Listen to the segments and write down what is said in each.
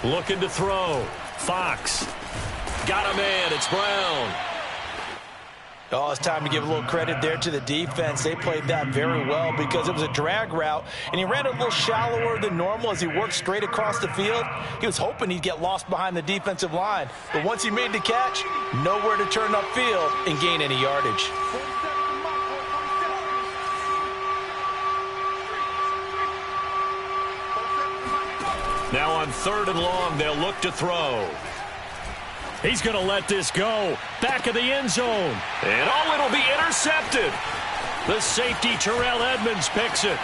Looking to throw. Fox. Got a man. It's Brown. Oh, it's time to give a little credit there to the defense. They played that very well because it was a drag route, and he ran a little shallower than normal as he worked straight across the field. He was hoping he'd get lost behind the defensive line, but once he made the catch, nowhere to turn upfield and gain any yardage. Now on 3rd and long, they'll look to throw. He's going to let this go. Back of the end zone. And oh, it'll be intercepted. The safety, Terrell Edmunds, picks it.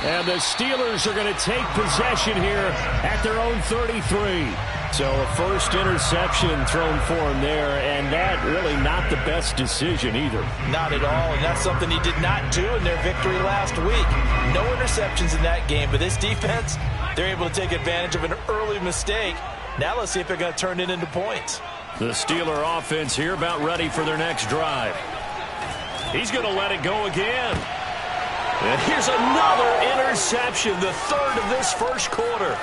And the Steelers are going to take possession here at their own 33. So a first interception thrown for him there, and that really not the best decision either. Not at all, and that's something he did not do in their victory last week. No interceptions in that game, but this defense, they're able to take advantage of an early mistake. Now let's see if they're going to turn it into points. The Steeler offense here about ready for their next drive. He's going to let it go again. And here's another interception, the 3rd of this first quarter.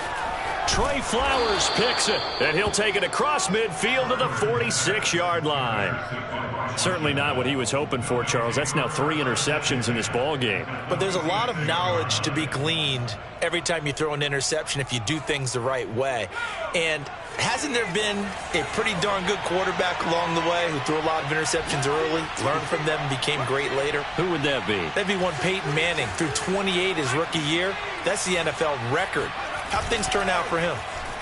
Trey Flowers picks it, and he'll take it across midfield to the 46-yard line. Certainly not what he was hoping for, Charles. That's now 3 interceptions in this ball game. But there's a lot of knowledge to be gleaned every time you throw an interception if you do things the right way. And hasn't there been a pretty darn good quarterback along the way who threw a lot of interceptions early, learned from them, and became great later? Who would that be? That'd be one Peyton Manning. Threw 28 his rookie year. That's the NFL record. How'd things turn out for him?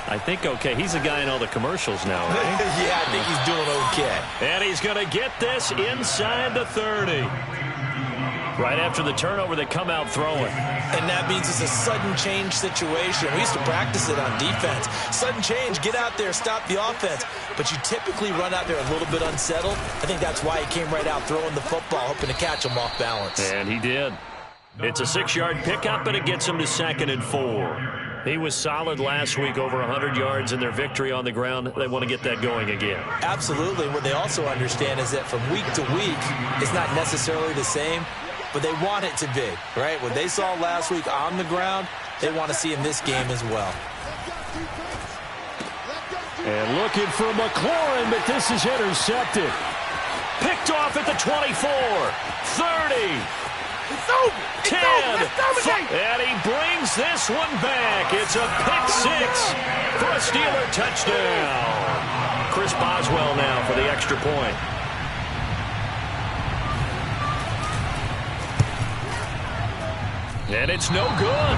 I think okay. He's a guy in all the commercials now, right? Yeah, I think he's doing okay. And he's going to get this inside the 30. Right after the turnover, they come out throwing. And that means it's a sudden change situation. We used to practice it on defense. Sudden change, get out there, stop the offense. But you typically run out there a little bit unsettled. I think that's why he came right out throwing the football, hoping to catch him off balance. And he did. It's a 6-yard pickup, and it gets him to 2nd and 4. He was solid last week, over 100 yards in their victory on the ground. They want to get that going again. Absolutely. What they also understand is that from week to week, it's not necessarily the same, but they want it to be, right? What they saw last week on the ground, they want to see in this game as well. And looking for McLaurin, but this is intercepted. Picked off at the 24, 30. It's over. 10, and he brings this one back. It's a pick 6 for a Steeler touchdown. Chris Boswell now for the extra point. And it's no good.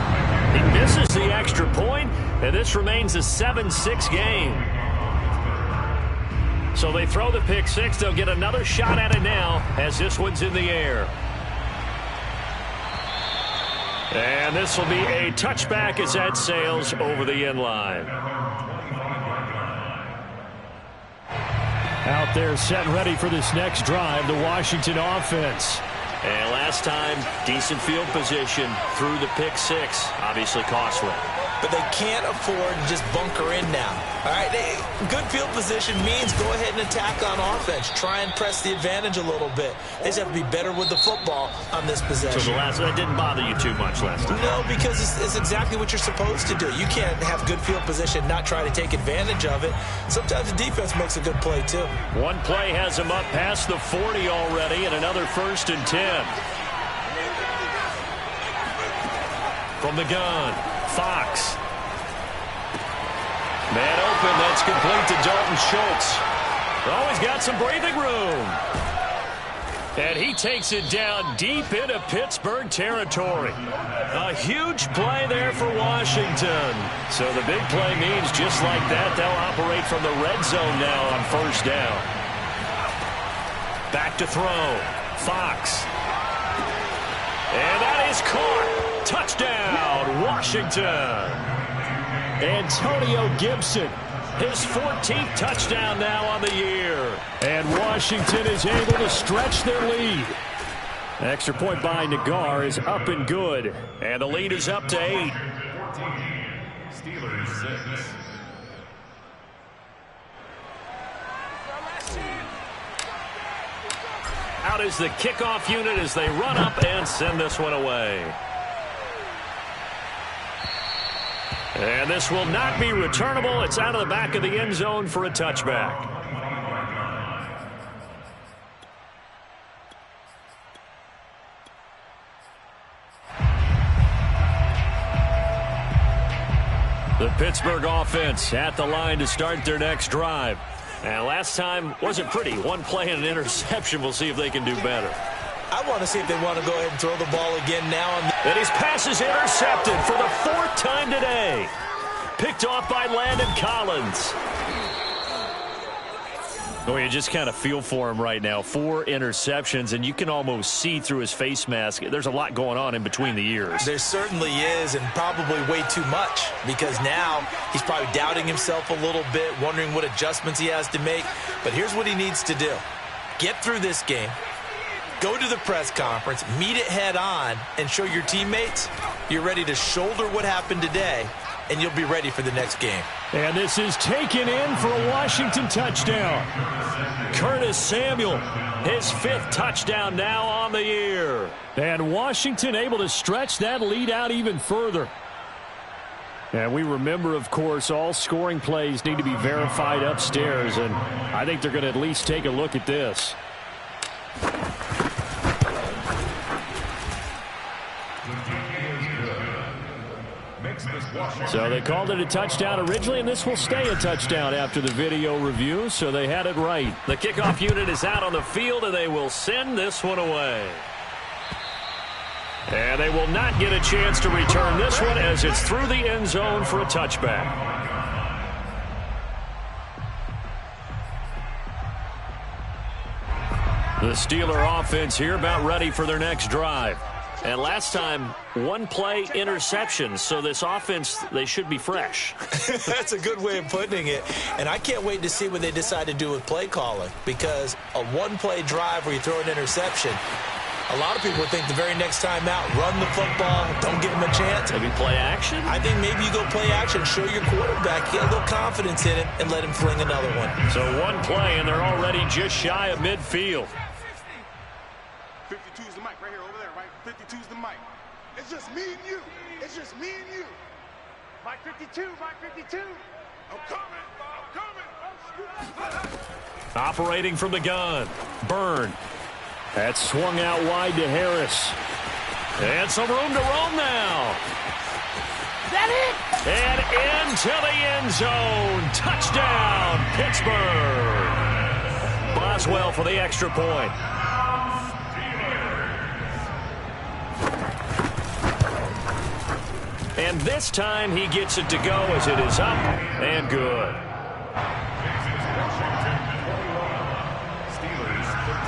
He misses the extra point, and this remains a 7-6 game. So they throw the pick 6. They'll get another shot at it now as this one's in the air. And this will be a touchback as that sails over the end line. Out there set and ready for this next drive, the Washington offense. And last time, decent field position through the pick 6. Obviously costly. But they can't afford to just bunker in now. All right, good field position means go ahead and attack on offense. Try and press the advantage a little bit. They just have to be better with the football on this possession. So that didn't bother you too much last time? No, because it's exactly what you're supposed to do. You can't have good field position, not try to take advantage of it. Sometimes the defense makes a good play, too. One play has him up past the 40 already, and another 1st and 10. From the gun. Fox. Man open, that's complete to Dalton Schultz. Oh, he's got some breathing room. And he takes it down deep into Pittsburgh territory. A huge play there for Washington. So the big play means just like that, they'll operate from the red zone now on 1st down. Back to throw. Fox. And that is caught. Touchdown, Washington. Antonio Gibson, his 14th touchdown now on the year. And Washington is able to stretch their lead. Extra point by Nagar is up and good. And the lead is up to 8. Steelers 6. Out is the kickoff unit as they run up and send this one away. And this will not be returnable. It's out of the back of the end zone for a touchback. The Pittsburgh offense at the line to start their next drive. And last time wasn't pretty. One play and an interception. We'll see if they can do better. I want to see if they want to go ahead and throw the ball again now. And his pass is intercepted for the 4th time today. Picked off by Landon Collins. Oh, you just kind of feel for him right now. 4 interceptions, and you can almost see through his face mask. There's a lot going on in between the ears. There certainly is, and probably way too much, because now he's probably doubting himself a little bit, wondering what adjustments he has to make. But here's what he needs to do. Get through this game. Go to the press conference, meet it head on, and show your teammates you're ready to shoulder what happened today, and you'll be ready for the next game. And this is taken in for a Washington touchdown. Curtis Samuel, his 5th touchdown now on the year. And Washington able to stretch that lead out even further. And we remember, of course, all scoring plays need to be verified upstairs, and I think they're going to at least take a look at this. So they called it a touchdown originally, and this will stay a touchdown after the video review, so they had it right. The kickoff unit is out on the field, and they will send this one away. And they will not get a chance to return this one as it's through the end zone for a touchback. The Steeler offense here about ready for their next drive. And last time, 1 play interception, so this offense, they should be fresh. That's a good way of putting it. And I can't wait to see what they decide to do with play calling, because a 1-play drive where you throw an interception, a lot of people think the very next time out, run the football, don't give them a chance. Maybe play action? I think maybe you go play action, show your quarterback, get a little confidence in him, and let him fling another one. So 1 play, and they're already just shy of midfield. 52's the mic right here over there, right? 52's the mic. It's just me and you. It's just me and you. Mike 52, Mike 52. I'm coming. I'm coming. Operating from the gun. Byrne. That's swung out wide to Harris. And some room to roam now. That it? And into the end zone. Touchdown, Pittsburgh. Boswell for the extra point. And this time he gets it to go as it is up and good.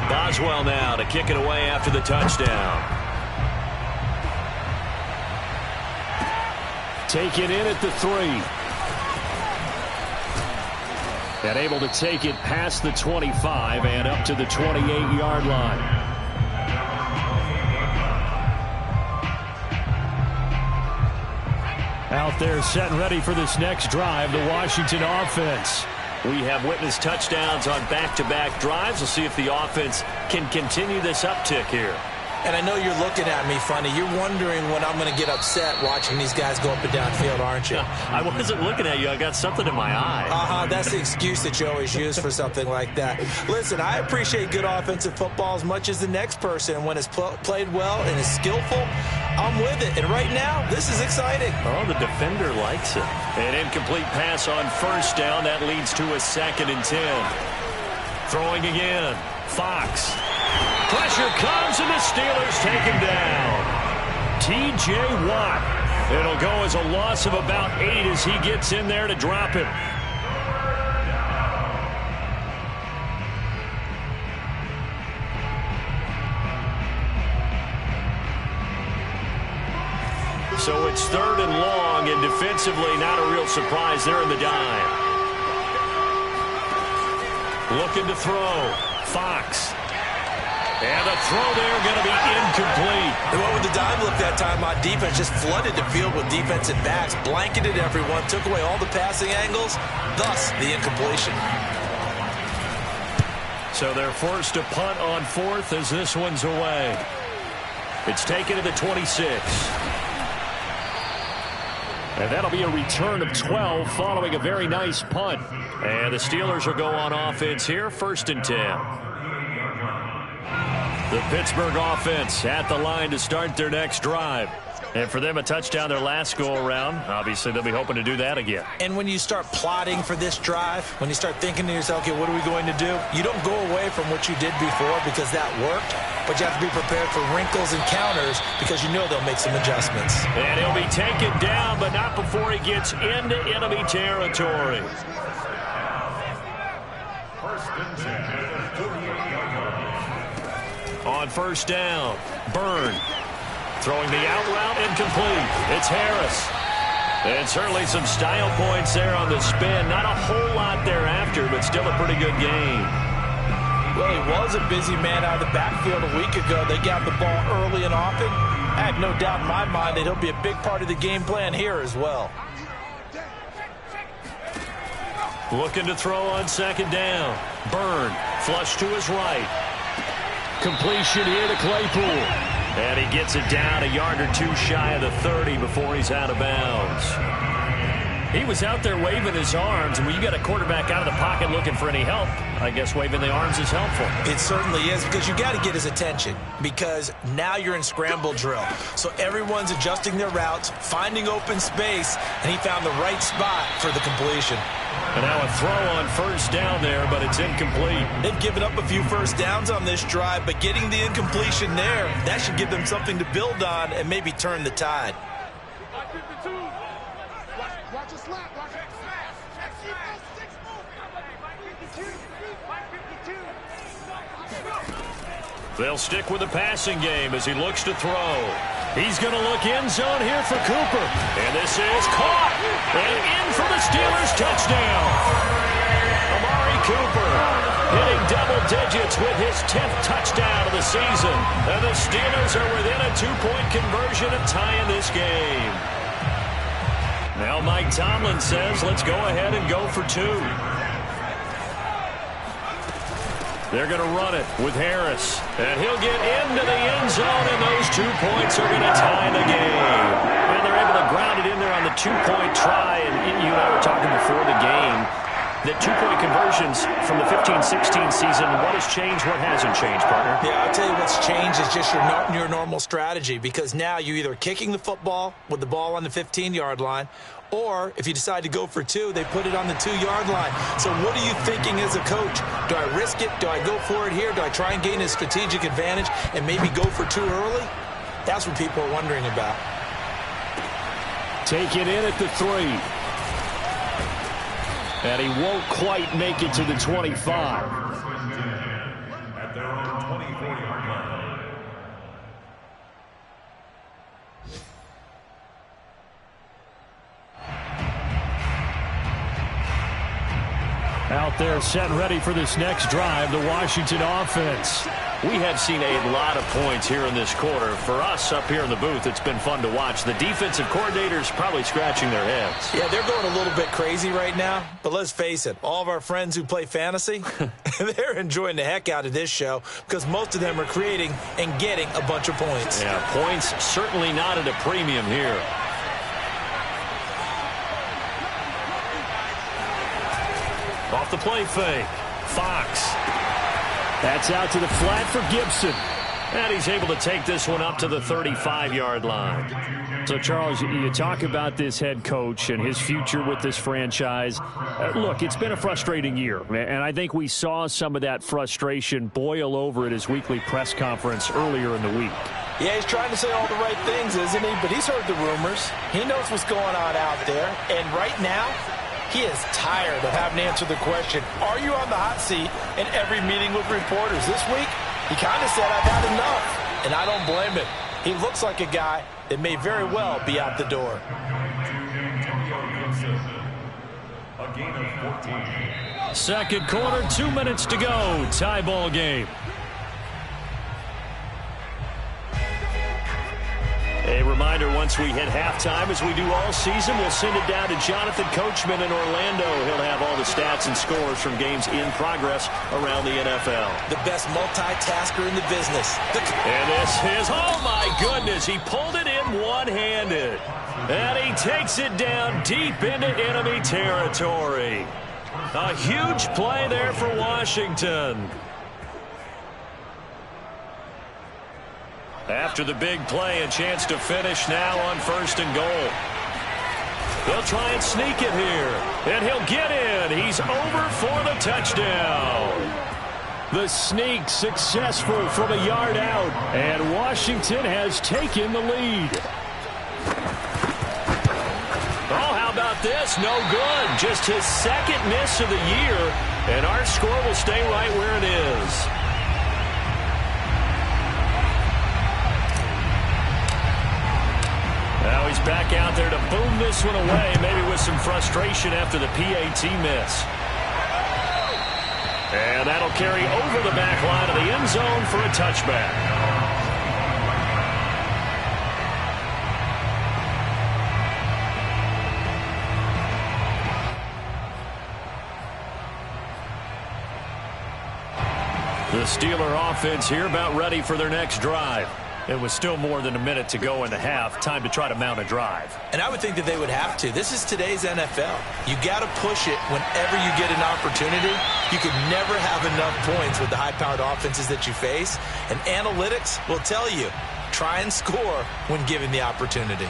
Boswell now to kick it away after the touchdown. Taken in at the 3. And able to take it past the 25 and up to the 28-yard line. Out there set and ready for this next drive, the Washington offense. We have witnessed touchdowns on back-to-back drives. We'll see if the offense can continue this uptick here. And I know you're looking at me funny. You're wondering when I'm going to get upset watching these guys go up and down field, aren't you? I wasn't looking at you. I got something in my eye. That's the excuse that you always use for something like that. Listen, I appreciate good offensive football as much as the next person. And when it's played well and is skillful, I'm with it. And right now, this is exciting. Oh, the defender likes it. An incomplete pass on first down. That leads to a 2nd and 10. Throwing again. Fox. Pressure comes, and the Steelers take him down. T.J. Watt. It'll go as a loss of about 8 as he gets in there to drop him. So it's 3rd and long, and defensively not a real surprise there in the dime. Looking to throw. Fox. And the throw there going to be incomplete. And what with the dime look that time on defense, just flooded the field with defensive backs, blanketed everyone, took away all the passing angles, thus the incompletion. So they're forced to punt on 4th as this one's away. It's taken to the 26. And that'll be a return of 12 following a very nice punt. And the Steelers will go on offense here, 1st and 10. The Pittsburgh offense at the line to start their next drive. And for them, a touchdown their last go-around. Obviously, they'll be hoping to do that again. And when you start plotting for this drive, when you start thinking to yourself, okay, what are we going to do? You don't go away from what you did before because that worked, but you have to be prepared for wrinkles and counters because you know they'll make some adjustments. And he'll be taken down, but not before he gets into enemy territory. On 1st down, Byrne. Throwing the out route, incomplete. It's Harris. And certainly some style points there on the spin. Not a whole lot thereafter, but still a pretty good game. Well, he was a busy man out of the backfield a week ago. They got the ball early and often. I have no doubt in my mind that he'll be a big part of the game plan here as well. Looking to throw on 2nd down. Byrne, flush to his right. Completion here to Claypool. And he gets it down a yard or 2 shy of the 30 before he's out of bounds. He was out there waving his arms, and when you got a quarterback out of the pocket looking for any help, I guess waving the arms is helpful. It certainly is, because you got to get his attention, because now you're in scramble drill. So everyone's adjusting their routes, finding open space, and he found the right spot for the completion. And now a throw on 1st down there, but it's incomplete. They've given up a few 1st downs on this drive, but getting the incompletion there, that should give them something to build on and maybe turn the tide. Watch your slap. Watch your slap. They'll stick with the passing game as he looks to throw. He's going to look end zone here for Cooper. And this is caught. And in for the Steelers touchdown. Amari Cooper hitting double digits with his 10th touchdown of the season. And the Steelers are within a 2-point conversion of tying this game. Now Mike Tomlin says, let's go ahead and go for 2. They're going to run it with Harris. And he'll get into the end zone, and those 2 points are going to tie the game. And they're able to ground it in there on the 2-point try. And you and I were talking before the game that 2-point conversions from the 15-16 season, what has changed, what hasn't changed, partner? Yeah, I'll tell you what's changed is just your normal strategy, because now you're either kicking the football with the ball on the 15-yard line, or if you decide to go for 2, they put it on the 2-yard line. So what are you thinking as a coach? Do I risk it? Do I go for it here? Do I try and gain a strategic advantage and maybe go for 2 early? That's what people are wondering about. Take it in at the 3. And he won't quite make it to the 25. At their own 24-yard line. Out there set and ready for this next drive, the Washington offense. We have seen a lot of points here in this quarter. For us up here in the booth, it's been fun to watch. The defensive coordinators probably scratching their heads. Yeah, they're going a little bit crazy right now. But let's face it, all of our friends who play fantasy, they're enjoying the heck out of this show because most of them are creating and getting a bunch of points. Yeah, points certainly not at a premium here. Off the play fake. Fox. That's out to the flat for Gibson. And he's able to take this one up to the 35-yard line. So, Charles, you talk about this head coach and his future with this franchise. Look, it's been a frustrating year, and I think we saw some of that frustration boil over at his weekly press conference earlier in the week. Yeah, he's trying to say all the right things, isn't he? But he's heard the rumors. He knows what's going on out there. And right now, he is tired of having to answer the question, are you on the hot seat in every meeting with reporters? This week, he kind of said, I've had enough. And I don't blame him. He looks like a guy that may very well be out the door. A gain of 14. Second quarter, 2 minutes to go. Tie ball game. A reminder, once we hit halftime, as we do all season, we'll send it down to Jonathan Coachman in Orlando. He'll have all the stats and scores from games in progress around the NFL. The best multitasker in the business. And this is, oh my goodness, he pulled it in him one-handed. And he takes it down deep into enemy territory. A huge play there for Washington. After the big play, a chance to finish now on 1st and goal. They'll try and sneak it here. And he'll get in. He's over for the touchdown. The sneak successful from a yard out. And Washington has taken the lead. Oh, how about this? No good. Just his 2nd miss of the year. And our score will stay right where it is. Now he's back out there to boom this one away, maybe with some frustration after the PAT miss. And that'll carry over the back line of the end zone for a touchback. The Steeler offense here about ready for their next drive. It was still more than a minute to go in the half. Time to try to mount a drive. And I would think that they would have to. This is today's NFL. You got to push it whenever you get an opportunity. You could never have enough points with the high-powered offenses that you face. And analytics will tell you, try and score when given the opportunity.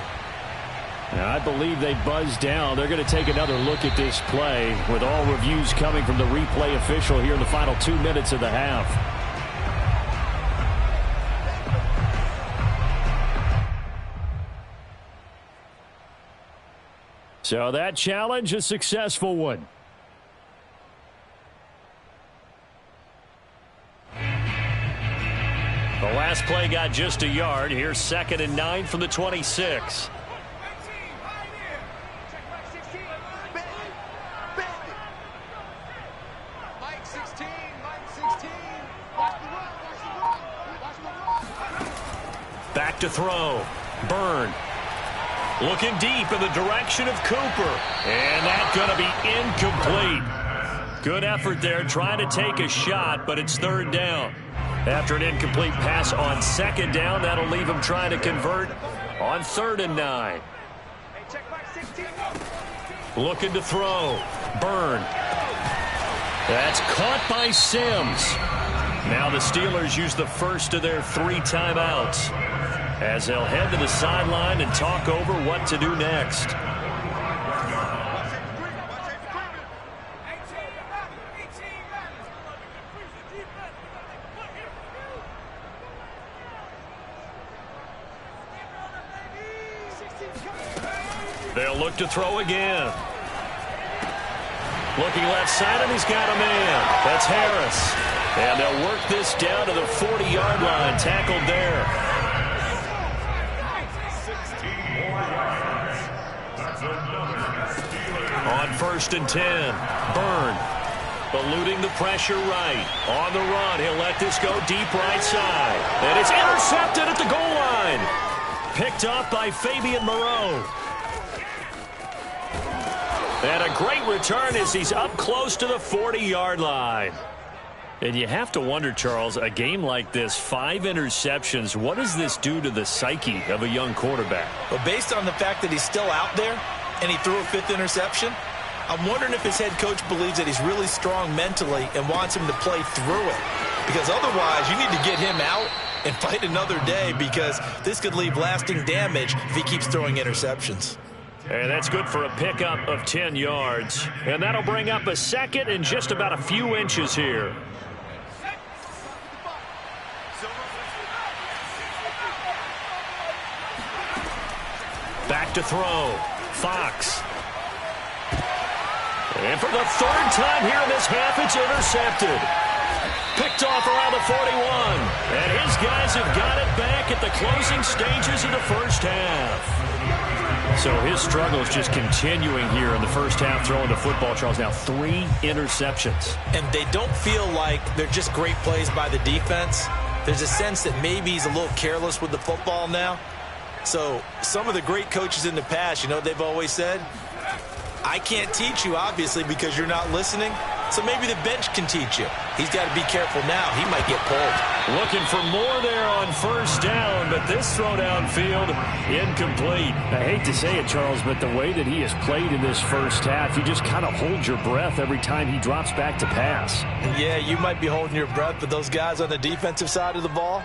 Now, I believe they buzzed down. They're going to take another look at this play with all reviews coming from the replay official here in the final 2 minutes of the half. So that challenge, a successful one. The last play got just a yard. Here's 2nd and 9 from the 26. Back to throw. Byrne. Looking deep in the direction of Cooper. And that's going to be incomplete. Good effort there trying to take a shot, but it's 3rd down. After an incomplete pass on 2nd down, that'll leave him trying to convert on 3rd and 9. Looking to throw. Byrne. That's caught by Sims. Now the Steelers use the first of their 3 timeouts as they'll head to the sideline and talk over what to do next. They'll look to throw again. Looking left side, and he's got a man. That's Harris. And they'll work this down to the 40-yard line. Tackled there. On 1st and 10, Byrne eluding the pressure right. On the run, he'll let this go deep right side. And it's intercepted at the goal line. Picked up by Fabian Moreau. And a great return as he's up close to the 40-yard line. And you have to wonder, Charles, a game like this, 5 interceptions, what does this do to the psyche of a young quarterback? But based on the fact that he's still out there and he threw a 5th interception, I'm wondering if his head coach believes that he's really strong mentally and wants him to play through it. Because otherwise, you need to get him out and fight another day, because this could leave lasting damage if he keeps throwing interceptions. And that's good for a pickup of 10 yards. And that'll bring up a 2nd and just about a few inches here. Back to throw. Fox. And for the 3rd time here in this half, it's intercepted. Picked off around the 41. And his guys have got it back at the closing stages of the first half. So his struggle is just continuing here in the first half, throwing the football, Charles. Now 3 interceptions. And they don't feel like they're just great plays by the defense. There's a sense that maybe he's a little careless with the football now. So some of the great coaches in the past, you know what they've always said? I can't teach you, obviously, because you're not listening. So maybe the bench can teach you. He's got to be careful now. He might get pulled. Looking for more there on first down, but this throw downfield incomplete. I hate to say it, Charles, but the way that he has played in this first half, you just kind of hold your breath every time he drops back to pass. Yeah, you might be holding your breath, but those guys on the defensive side of the ball,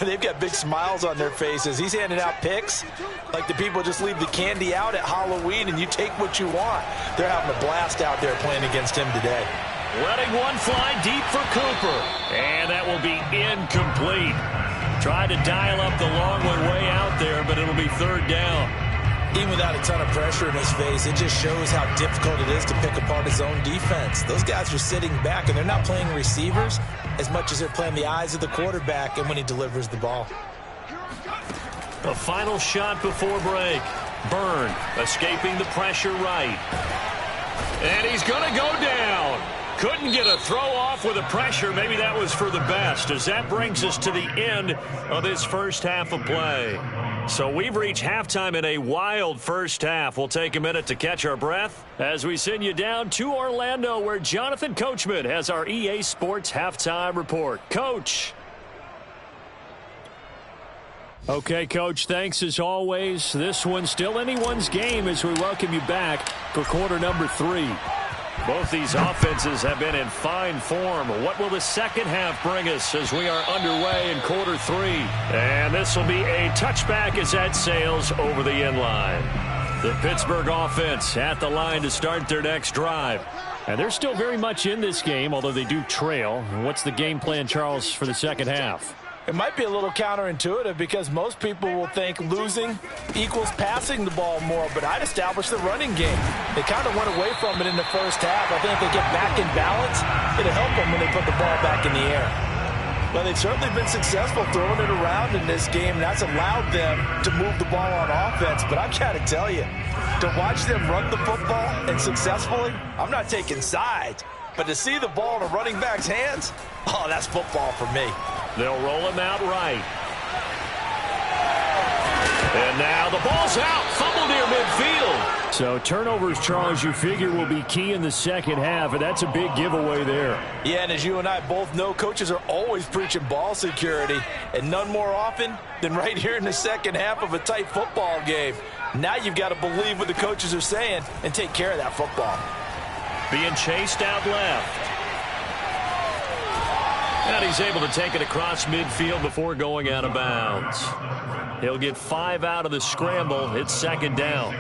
they've got big smiles on their faces. He's handing out picks like the people just leave the candy out at Halloween and you take what you want. They're having a blast out there playing against him today. Letting one fly deep for Cooper. And that will be incomplete. Tried to dial up the long one way out there, but it'll be third down. Even without a ton of pressure in his face, it just shows how difficult it is to pick apart his own defense. Those guys are sitting back, and they're not playing receivers as much as they're playing the eyes of the quarterback and when he delivers the ball. A final shot before break. Byrne escaping the pressure right. And he's going to go down. Couldn't get a throw off with the pressure. Maybe that was for the best, as that brings us to the end of this first half of play. So we've reached halftime in a wild first half. We'll take a minute to catch our breath as we send you down to Orlando, where Jonathan Coachman has our EA Sports halftime report. Coach. Okay, Coach, thanks as always. This one's still anyone's game as we welcome you back for quarter number 3. Both these offenses have been in fine form. What will the second half bring us as we are underway in quarter 3? And this will be a touchback as that sails over the end line. The Pittsburgh offense at the line to start their next drive. And they're still very much in this game, although they do trail. What's the game plan, Charles, for the second half? It might be a little counterintuitive because most people will think losing equals passing the ball more, but I'd establish the running game. They kind of went away from it in the first half. I think if they get back in balance, it'll help them when they put the ball back in the air. Well, they've certainly been successful throwing it around in this game, and that's allowed them to move the ball on offense. But I've got to tell you, to watch them run the football and successfully, I'm not taking sides. But to see the ball in a running back's hands, oh, that's football for me. They'll roll him out right. And now the ball's out. Fumble near midfield. So turnovers, Charles, you figure will be key in the second half, and that's a big giveaway there. Yeah, and as you and I both know, coaches are always preaching ball security, and none more often than right here in the second half of a tight football game. Now you've got to believe what the coaches are saying and take care of that football. Being chased out left. And he's able to take it across midfield before going out of bounds. He'll get 5 out of the scramble. It's second down.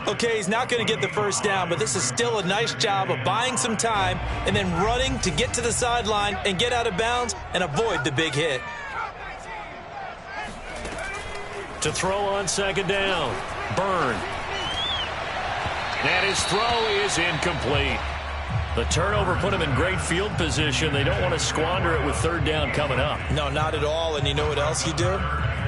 Okay, he's not going to get the first down, but this is still a nice job of buying some time and then running to get to the sideline and get out of bounds and avoid the big hit. To throw on second down. Byrne. And his throw is incomplete. The turnover put him in great field position. They don't want to squander it with third down coming up. No, not at all. And you know what else you do?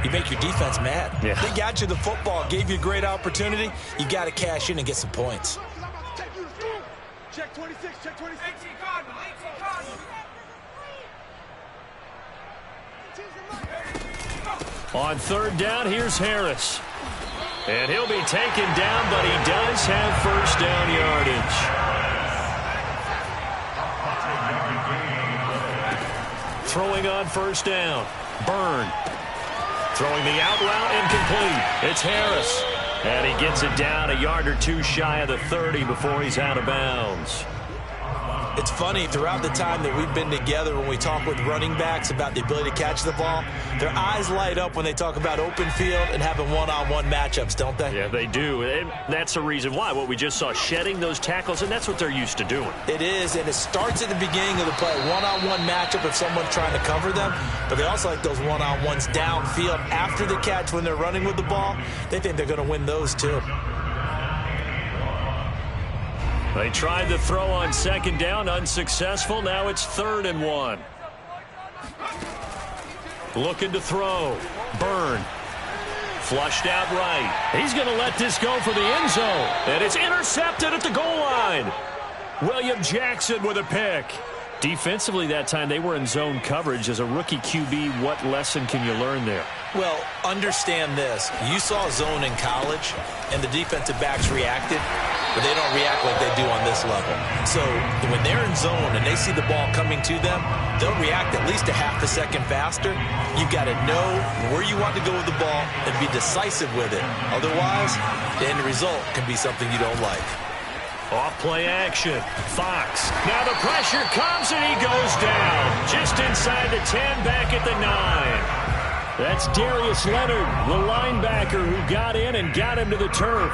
You make your defense mad. Yeah. They got you the football, gave you a great opportunity. You got to cash in and get some points. Check 26, check 26. On third down, here's Harris. And he'll be taken down, but he does have first down yardage. Throwing on first down. Byrne. Throwing the out route, incomplete. It's Harris. And he gets it down a yard or two shy of the 30 before he's out of bounds. It's funny, throughout the time that we've been together, when we talk with running backs about the ability to catch the ball, their eyes light up when they talk about open field and having one-on-one matchups, don't they? Yeah, they do. And that's the reason why. What we just saw, shedding those tackles, and that's what they're used to doing. It is, and it starts at the beginning of the play. One-on-one matchup if someone's trying to cover them, but they also like those one-on-ones downfield after the catch when they're running with the ball. They think they're going to win those too. They tried to throw on second down, unsuccessful. Now it's 3rd and 1. Looking to throw. Byrne. Flushed out right. He's going to let this go for the end zone. And it's intercepted at the goal line. William Jackson with a pick. Defensively that time, they were in zone coverage. As a rookie QB, what lesson can you learn there? Well, understand this. You saw zone in college, and the defensive backs reacted, but they don't react like they do on this level. So when they're in zone and they see the ball coming to them, they'll react at least a half a second faster. You've got to know where you want to go with the ball and be decisive with it. Otherwise, the end result can be something you don't like. Off-play action. Fox. Now the pressure comes, and he goes down. Just inside the 10, back at the 9. That's Darius Leonard, the linebacker who got in and got him to the turf.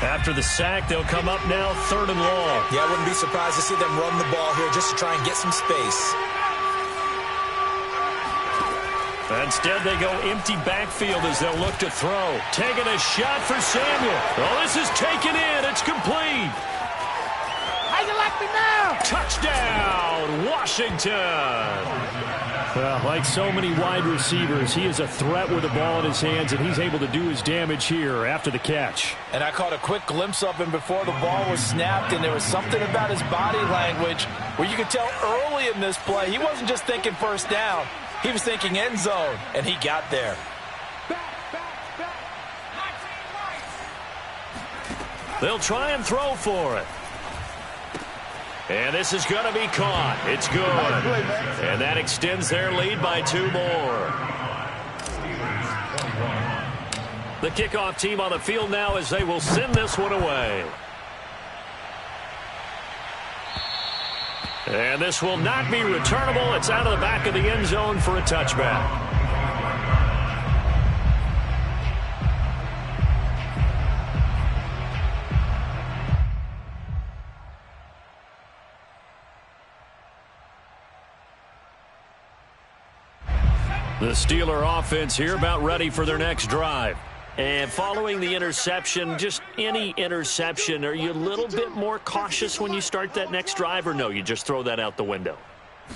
After the sack, they'll come up now 3rd and long. Yeah, I wouldn't be surprised to see them run the ball here just to try and get some space. Instead, they go empty backfield as they'll look to throw. Taking a shot for Samuel. Oh, this is taken in. It's complete. How you like me now? Touchdown, Washington. Well, like so many wide receivers, he is a threat with the ball in his hands, and he's able to do his damage here after the catch. And I caught a quick glimpse of him before the ball was snapped, and there was something about his body language where you could tell early in this play he wasn't just thinking first down. He was thinking end zone, and he got there. They'll try and throw for it. And this is going to be caught. It's good. And that extends their lead by 2 more. The kickoff team on the field now as they will send this one away. And this will not be returnable. It's out of the back of the end zone for a touchback. The Steeler offense here about ready for their next drive. And following the interception, just any interception, are you a little bit more cautious when you start that next drive, or no, you just throw that out the window?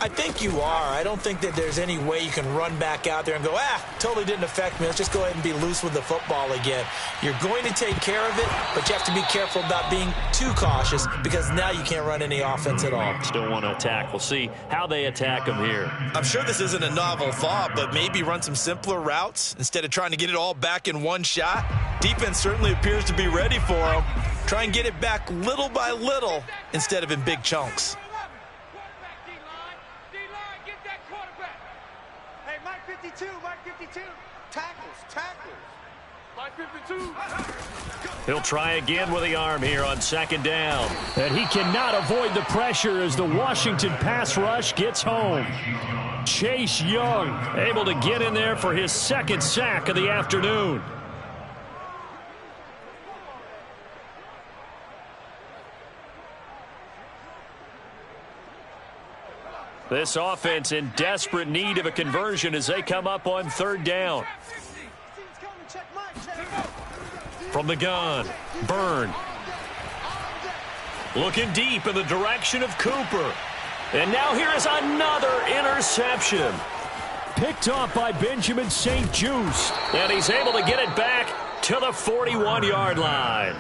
I think you are. I don't think that there's any way you can run back out there and go, totally didn't affect me. Let's just go ahead and be loose with the football again. You're going to take care of it, but you have to be careful about being too cautious because now you can't run any offense at all. Still want to attack. We'll see how they attack them here. I'm sure this isn't a novel thought, but maybe run some simpler routes instead of trying to get it all back in one shot. Defense certainly appears to be ready for them. Try and get it back little by little instead of in big chunks. Mike 52. Tackles. Mike 52. He'll try again with the arm here on 2nd down. And he cannot avoid the pressure as the Washington pass rush gets home. Chase Young able to get in there for his 2nd sack of the afternoon. This offense in desperate need of a conversion as they come up on 3rd down. From the gun, Byrne. Looking deep in the direction of Cooper. And now here is another interception. Picked off by Benjamin St-Juste. And he's able to get it back to the 41-yard line.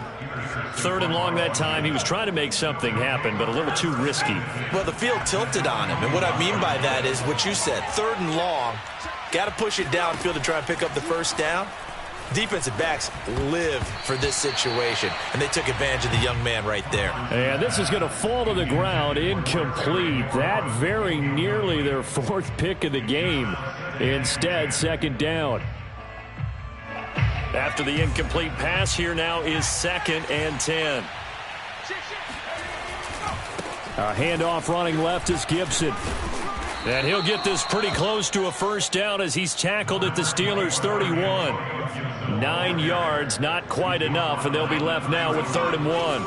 3rd and long that time. He was trying to make something happen, but a little too risky. Well, the field tilted on him, and what I mean by that is what you said. 3rd and long, got to push it downfield to try and pick up the 1st down. Defensive backs live for this situation, and they took advantage of the young man right there. And this is going to fall to the ground, incomplete. That very nearly their 4th pick of the game. Instead, 2nd down. After the incomplete pass, here now is 2nd and 10. A handoff running left is Gibson. And he'll get this pretty close to a 1st down as he's tackled at the Steelers' 31. 9 yards, not quite enough, and they'll be left now with 3rd and 1.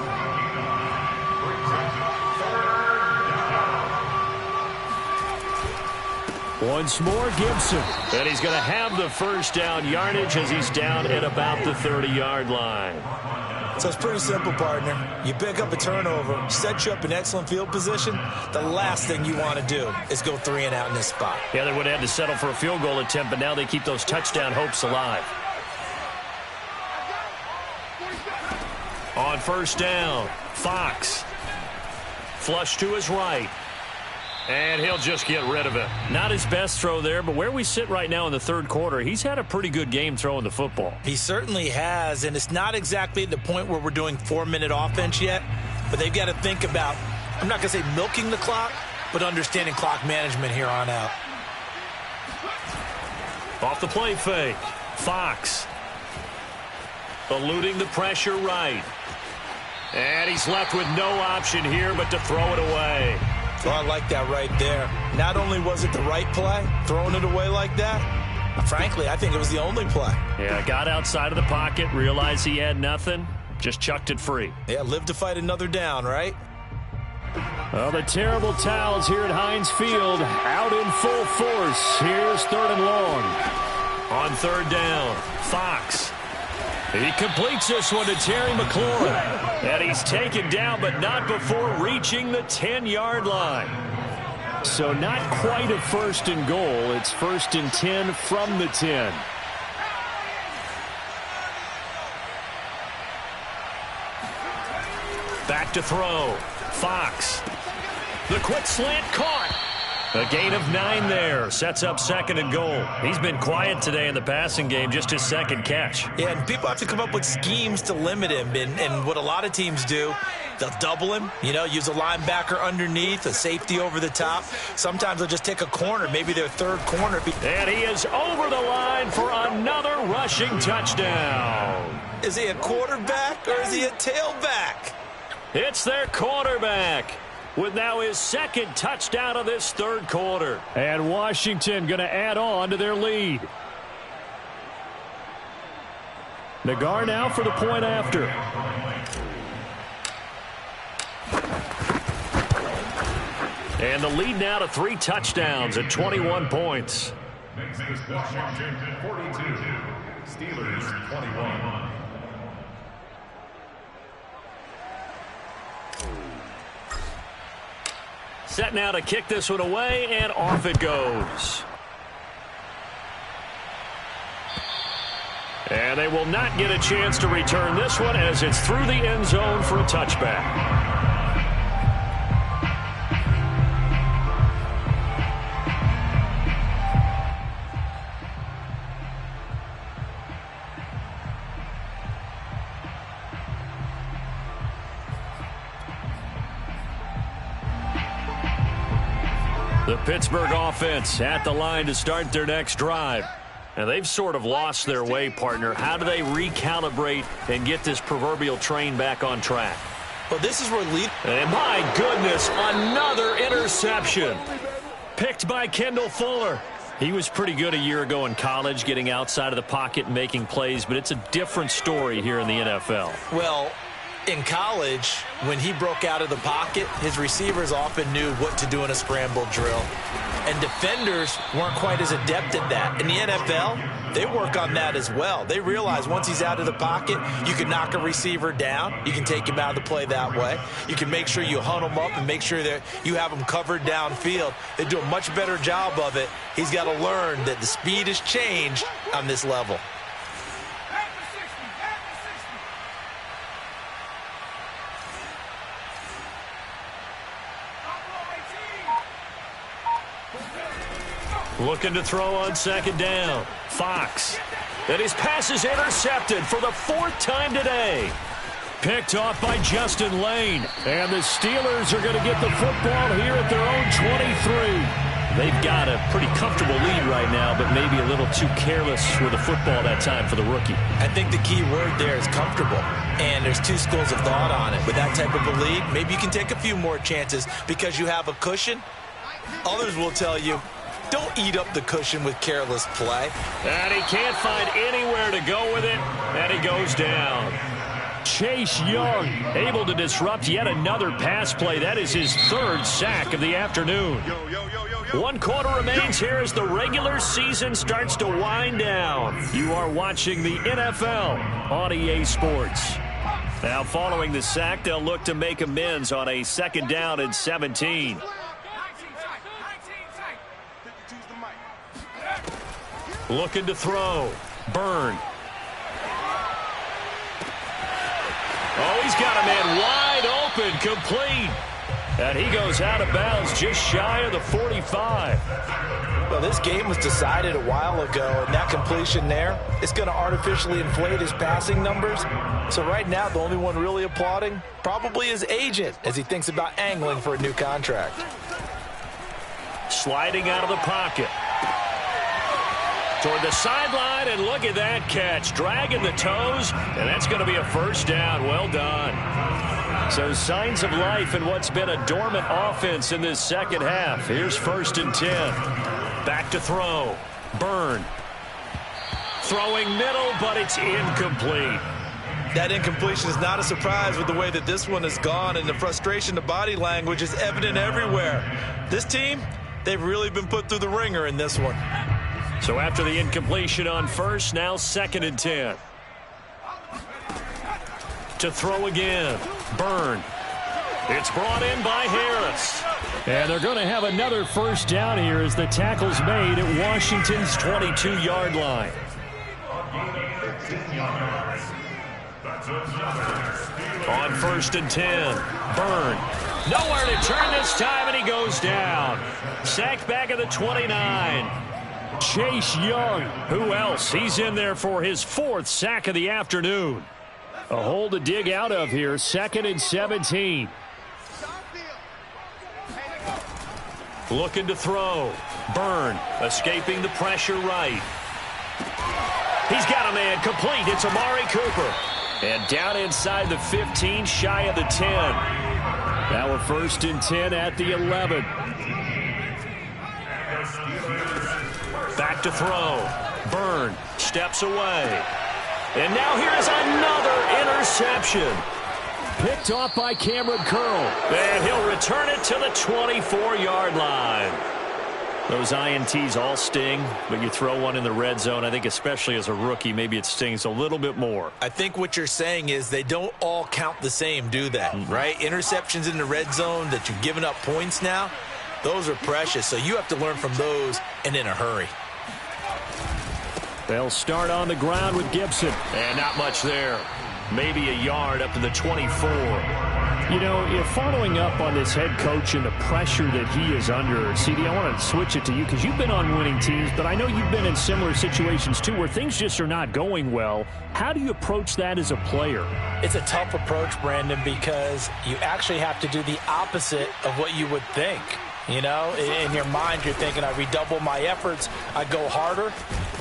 Once more, Gibson. And he's going to have the 1st down yardage as he's down at about the 30-yard line. So it's pretty simple, partner. You pick up a turnover, set you up in excellent field position. The last thing you want to do is go 3 and out in this spot. Yeah, they would have had to settle for a field goal attempt, but now they keep those touchdown hopes alive. On first down, Fox. Flush to his right. And he'll just get rid of it. Not his best throw there, but where we sit right now in the third quarter, he's had a pretty good game throwing the football. He certainly has, and it's not exactly the point where we're doing 4-minute offense yet, but they've got to think about, I'm not going to say milking the clock, but understanding clock management here on out. Off the play fake, Fox. Eluding the pressure right. And he's left with no option here but to throw it away. So I like that right there. Not only was it the right play, throwing it away like that, frankly, I think it was the only play. Yeah, got outside of the pocket, realized he had nothing, just chucked it free. Yeah, live to fight another down, right? Well, the terrible towels here at Heinz Field out in full force. Here's 3rd and long. On 3rd down, Fox. He completes this one to Terry McLaurin. And he's taken down, but not before reaching the 10-yard line. So not quite a 1st and goal. It's 1st and 10 from the 10. Back to throw. Fox. The quick slant caught. A gain of 9 there. Sets up 2nd and goal. He's been quiet today in the passing game, just his 2nd catch. Yeah, and people have to come up with schemes to limit him. And what a lot of teams do, they'll double him, use a linebacker underneath, a safety over the top. Sometimes they'll just take a corner, maybe their 3rd corner. And he is over the line for another rushing touchdown. Is he a quarterback or is he a tailback? It's their quarterback, with now his 2nd touchdown of this 3rd quarter. And Washington going to add on to their lead. Nagar now for the point after. And the lead now to 3 touchdowns at 21 points. Makes this Washington 42, Steelers 21. Set now to kick this one away, and off it goes. And they will not get a chance to return this one as it's through the end zone for a touchback. The Pittsburgh offense at the line to start their next drive. And they've sort of lost their way, partner. How do they recalibrate and get this proverbial train back on track? Well, this is where lead. And my goodness, another interception. Picked by Kendall Fuller. He was pretty good a year ago in college, getting outside of the pocket and making plays, but it's a different story here in the NFL. Well, in college, when he broke out of the pocket, his receivers often knew what to do in a scramble drill. And defenders weren't quite as adept at that. In the NFL, they work on that as well. They realize once he's out of the pocket, you can knock a receiver down. You can take him out of the play that way. You can make sure you hunt him up and make sure that you have him covered downfield. They do a much better job of it. He's got to learn that the speed has changed on this level. Looking to throw on 2nd down. Fox. And his pass is intercepted for the 4th time today. Picked off by Justin Lane. And the Steelers are going to get the football here at their own 23. They've got a pretty comfortable lead right now, but maybe a little too careless with the football that time for the rookie. I think the key word there is comfortable. And there's 2 schools of thought on it. With that type of a lead, maybe you can take a few more chances because you have a cushion. Others will tell you, don't eat up the cushion with careless play. And he can't find anywhere to go with it, and he goes down. Chase Young able to disrupt yet another pass play. That is his 3rd sack of the afternoon. 1 quarter remains here as the regular season starts to wind down. You are watching the NFL on EA Sports. Now following the sack, they'll look to make amends on a 2nd down and 17. Looking to throw. Byrne. Oh, he's open, complete. And he goes out of bounds just shy of the 45. Well, this game was decided a while ago, and that completion there is going to artificially inflate his passing numbers. So right now, the only one really applauding probably his agent as he thinks about angling for a new contract. Sliding out of the pocket. Toward the sideline, and look at that catch. Dragging the toes, and that's going to be a first down. Well done. So signs of life in what's been a dormant offense in this second half. Here's 1st and 10. Back to throw. Byrne. Throwing middle, but it's incomplete. That incompletion is not a surprise with the way that this one has gone, and the frustration, the body language is evident everywhere. This team, they've really been put through the ringer in this one. So after the incompletion on first, now 2nd and 10. To throw again. Byrne. It's brought in by Harris. And they're going to have another first down here as the tackle's made at Washington's 22-yard line. On 1st and 10. Byrne. Nowhere to turn this time, and he goes down. Sacked back at the 29. Chase Young. Who else? He's in there for his 4th sack of the afternoon. A hole to dig out of here. 2nd and 17. Looking to throw. Byrne escaping the pressure right. He's got a man complete. It's Amari Cooper. And down inside the 15, shy of the 10. Now a 1st and 10 at the 11. Back to throw. Byrne steps away. And now here's another interception. Picked off by Cameron Curl. And he'll return it to the 24-yard line. Those INTs all sting, but you throw one in the red zone, I think especially as a rookie, maybe it stings a little bit more. I think what you're saying is they don't all count the same, do that, right? Interceptions in the red zone that you've given up points now, those are precious, so you have to learn from those and in a hurry. They'll start on the ground with Gibson. And not much there. Maybe a yard up to the 24. You know, if following up on this head coach and the pressure that he is under, CD, I want to switch it to you because you've been on winning teams, but I know you've been in similar situations too where things just are not going well. How do you approach that as a player? It's a tough approach, Brandon, because you actually have to do the opposite of what you would think. You know, in your mind, you're thinking, I redouble my efforts, I go harder.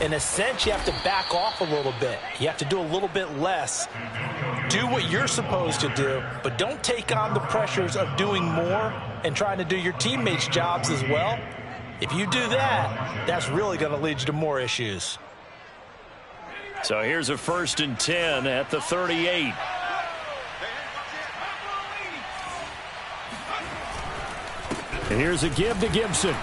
In a sense, you have to back off a little bit. You have to do a little bit less. Do what you're supposed to do, but don't take on the pressures of doing more and trying to do your teammates' jobs as well. If you do that, that's really going to lead you to more issues. So here's a 1st and 10 at the 38. And here's a give to Gibson.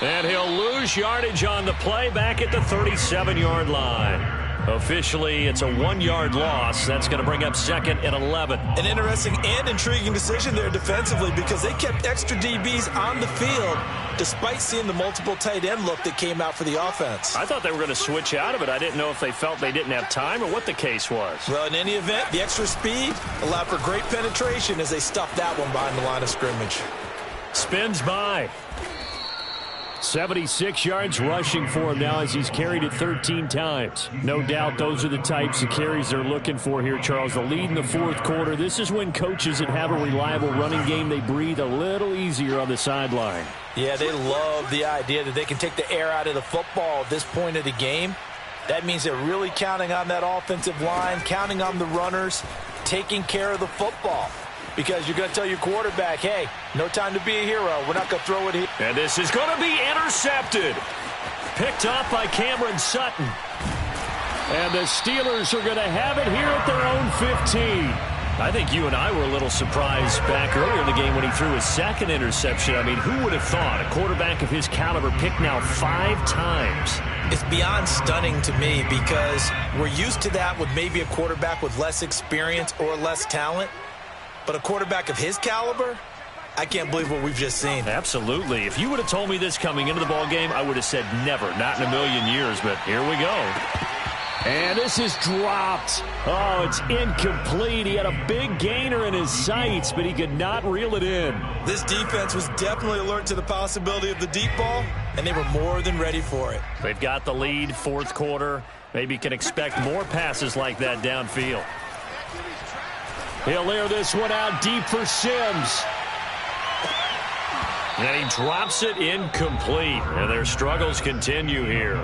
And he'll lose yardage on the play back at the 37-yard line. Officially, it's a 1-yard loss. That's going to bring up 2nd and 11. An interesting and intriguing decision there defensively because they kept extra DBs on the field despite seeing the multiple tight end look that came out for the offense. I thought they were going to switch out of it. I didn't know if they felt they didn't have time or what the case was. Well, in any event, the extra speed allowed for great penetration as they stuffed that one behind the line of scrimmage. Spins by. 76 yards rushing for him now as he's carried it 13 times. No doubt those are the types of carries they're looking for here, Charles. The lead in the 4th quarter. This is when coaches that have a reliable running game, they breathe a little easier on the sideline. Yeah, they love the idea that they can take the air out of the football at this point of the game. That means they're really counting on that offensive line, counting on the runners, taking care of the football. Because you're going to tell your quarterback, hey, no time to be a hero. We're not going to throw it here. And this is going to be intercepted. Picked off by Cameron Sutton. And the Steelers are going to have it here at their own 15. I think you and I were a little surprised back earlier in the game when he threw his 2nd interception. I mean, who would have thought a quarterback of his caliber picked now 5 times? It's beyond stunning to me because we're used to that with maybe a quarterback with less experience or less talent. But a quarterback of his caliber, I can't believe what we've just seen. Absolutely. If you would have told me this coming into the ball game, I would have said never, not in a million years. But here we go. And this is dropped. Oh, it's incomplete. He had a big gainer in his sights, but he could not reel it in. This defense was definitely alert to the possibility of the deep ball, and they were more than ready for it. They've got the lead, fourth quarter. Maybe you can expect more passes like that downfield. He'll air this one out deep for Sims. And he drops it incomplete. And their struggles continue here.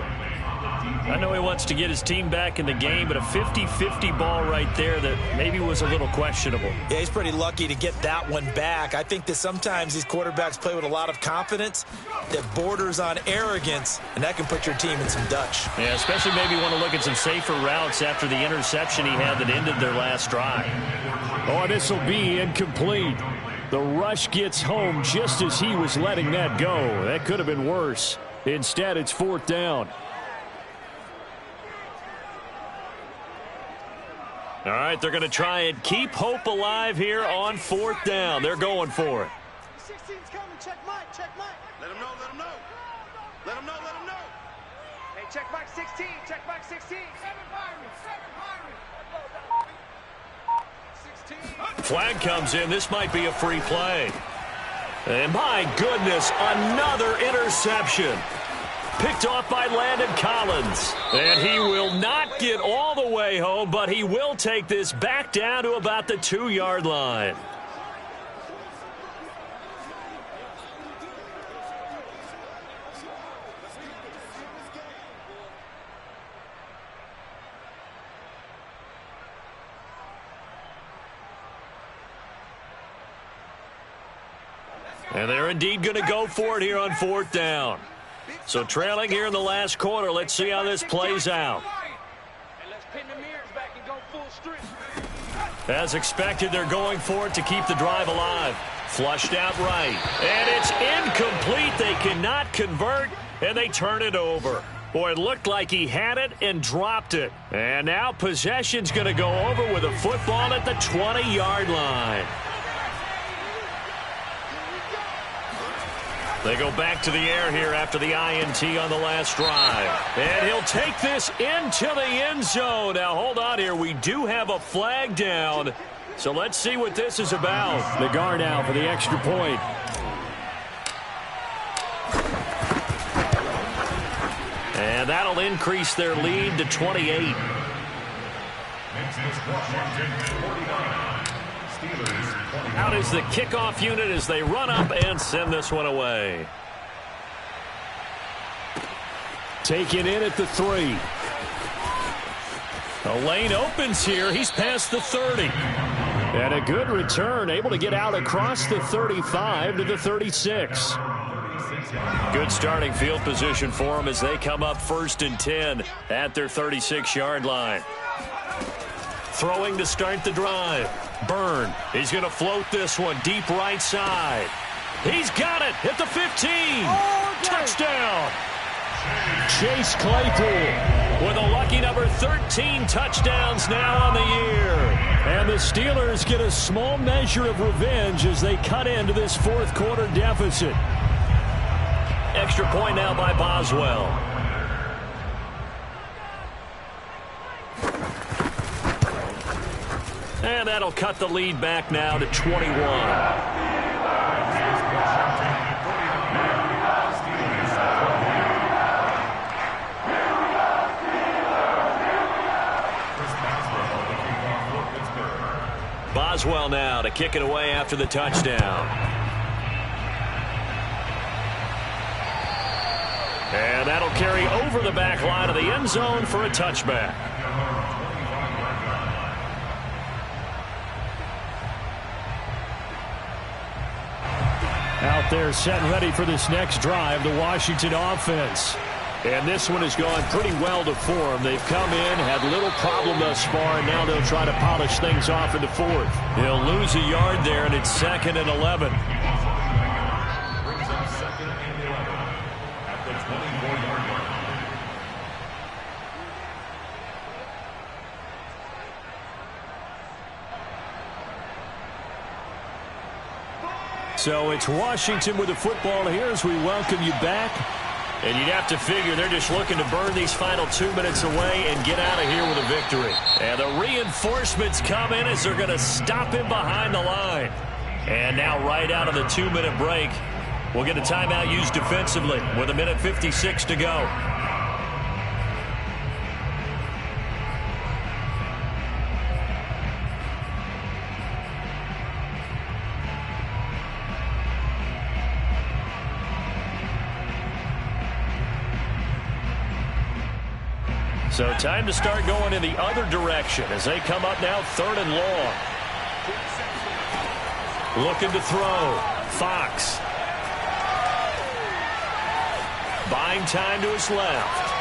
I know he wants to get his team back in the game, but a 50-50 ball right there that maybe was a little questionable. Yeah, he's pretty lucky to get that one back. I think that sometimes these quarterbacks play with a lot of confidence that borders on arrogance, and that can put your team in some Dutch. Yeah, especially maybe want to look at some safer routes after the interception he had that ended their last drive. Oh, this will be incomplete. The rush gets home just as he was letting that go. That could have been worse. Instead, it's fourth down. All right, they're going to try and keep hope alive here on fourth down. They're going for it. 16's coming. Check Mike. Check Mike. Let him know. Let him know. Let him know. Let him know. Hey, check Mike 16. Check Mike 16. 16. Flag comes in. This might be a free play. And my goodness, another interception. Picked off by Landon Collins. And he will not get all the way home, but he will take this back down to about the 2-yard line. And they're indeed going to go for it here on fourth down. So trailing here in the last quarter. Let's see how this plays out. As expected, they're going for it to keep the drive alive. Flushed out right. And it's incomplete. They cannot convert, and they turn it over. Boy, it looked like he had it and dropped it. And now possession's going to go over with a football at the 20-yard line. They go back to the air here after the INT on the last drive. And he'll take this into the end zone. Now, hold on here. We do have a flag down. So let's see what this is about. The guard now for the extra point. And that'll increase their lead to 28. Out is the kickoff unit as they run up and send this one away. Taken in at the 3. The lane opens here. He's past the 30. And a good return, able to get out across the 35 to the 36. Good starting field position for them as they come up 1st and 10 at their 36-yard line. Throwing to start the drive. Byrne, he's going to float this one deep right side. He's got it at the 15. Touchdown. Chase Claypool with a lucky number 13 touchdowns now on the year. And the Steelers get a small measure of revenge as they cut into this fourth quarter deficit. Extra point now by Boswell. And that'll cut the lead back now to 21. Boswell now to kick it away after the touchdown. And that'll carry over the back line of the end zone for a touchback. Out there set and ready for this next drive, the Washington offense. And this one has gone pretty well to form. They've come in, had little problem thus far, and now they'll try to polish things off into fourth. They'll lose a yard there, and it's 2nd and 11. Brings up 2nd and 11 at the 24-yard line. So it's Washington with the football here as we welcome you back. And you'd have to figure they're just looking to burn these final 2 minutes away and get out of here with a victory. And the reinforcements come in as they're going to stop him behind the line. And now right out of the 2-minute break, we'll get a timeout used defensively with 1:56 to go. So time to start going in the other direction as they come up now 3rd and long. Looking to throw. Fox. Buying time to his left.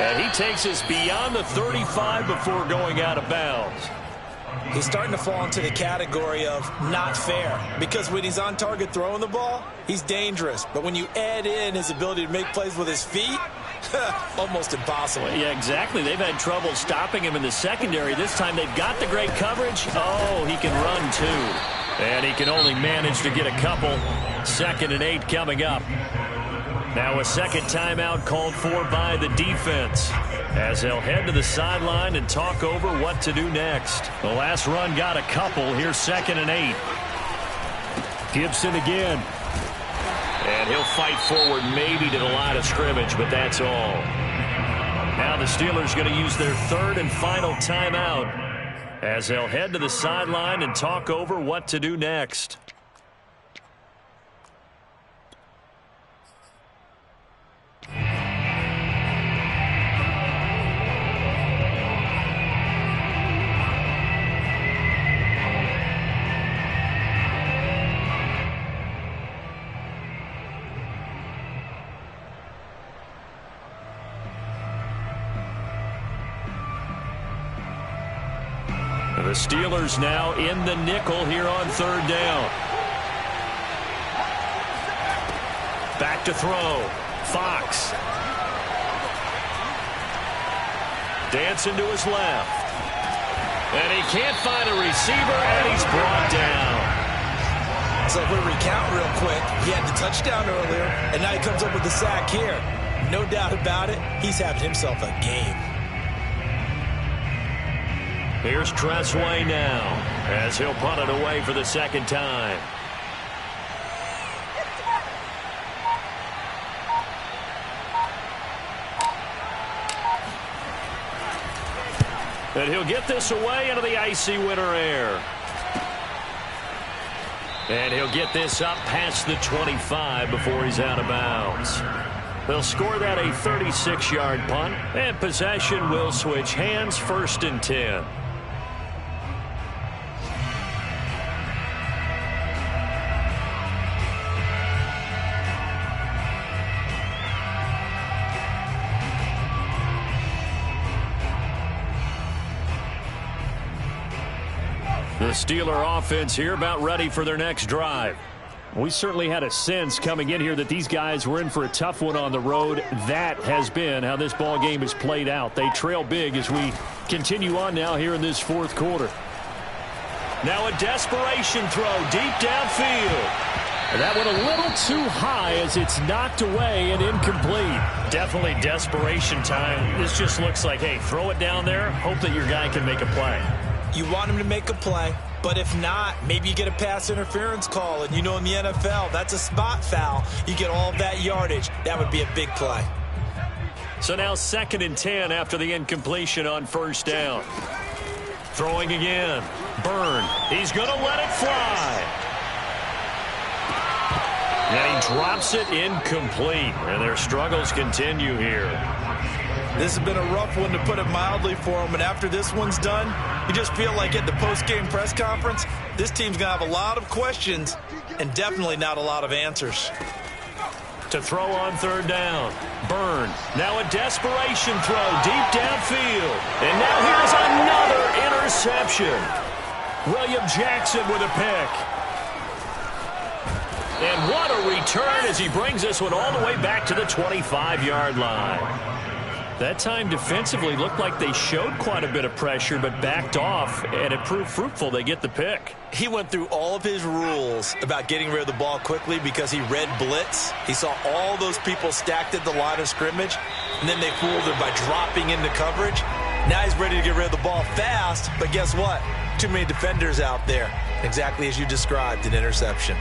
And he takes us beyond the 35 before going out of bounds. He's starting to fall into the category of not fair, because when he's on target throwing the ball, he's dangerous. But when you add in his ability to make plays with his feet, almost impossible. Yeah, exactly. They've had trouble stopping him in the secondary. This time they've got the great coverage. Oh, he can run too. And he can only manage to get a couple. 2nd and 8 coming up. Now a second timeout called for by the defense as they'll head to the sideline and talk over what to do next. The last run got a couple. Here's 2nd and 8. Gibson again. And he'll fight forward maybe to the line of scrimmage, but that's all. Now the Steelers going to use their 3rd and final timeout as they'll head to the sideline and talk over what to do next. The Steelers now in the nickel here on 3rd down. Back to throw. Fox. Dancing to his left. And he can't find a receiver, and he's brought down. So if we recount real quick, he had the touchdown earlier, and now he comes up with the sack here. No doubt about it, he's having himself a game. Here's Tressway now as he'll punt it away for the 2nd time. And he'll get this away into the icy winter air. And he'll get this up past the 25 before he's out of bounds. They'll score that a 36-yard punt, and possession will switch hands. 1st and 10. The Steeler offense here about ready for their next drive. We certainly had a sense coming in here that these guys were in for a tough one on the road. That has been how this ball game has played out. They trail big as we continue on now here in this 4th quarter. Now a desperation throw deep downfield. That went a little too high as it's knocked away and incomplete. Definitely desperation time. This just looks like, hey, throw it down there, hope that your guy can make a play. You want him to make a play, but if not, maybe you get a pass interference call. And you know in the NFL, that's a spot foul. You get all of that yardage. That would be a big play. So now 2nd and 10 after the incompletion on 1st down. Throwing again. Byrne. He's going to let it fly. And he drops it incomplete. And their struggles continue here. This has been a rough one, to put it mildly, for him. And after this one's done, you just feel like at the post-game press conference, this team's going to have a lot of questions and definitely not a lot of answers. To throw on 3rd down. Byrne. Now a desperation throw deep downfield. And now here's another interception. William Jackson with a pick. And what a return as he brings this one all the way back to the 25-yard line. That time defensively looked like they showed quite a bit of pressure but backed off, and it proved fruitful. They get the pick. He went through all of his rules about getting rid of the ball quickly because he read blitz. He saw all those people stacked at the line of scrimmage, and then they fooled him by dropping into coverage. Now he's ready to get rid of the ball fast, but guess what? Too many defenders out there. Exactly as you described, an interception.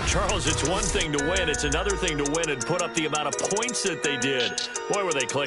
Charles, it's one thing to win. It's another thing to win and put up the amount of points that they did. Boy, were they clicking.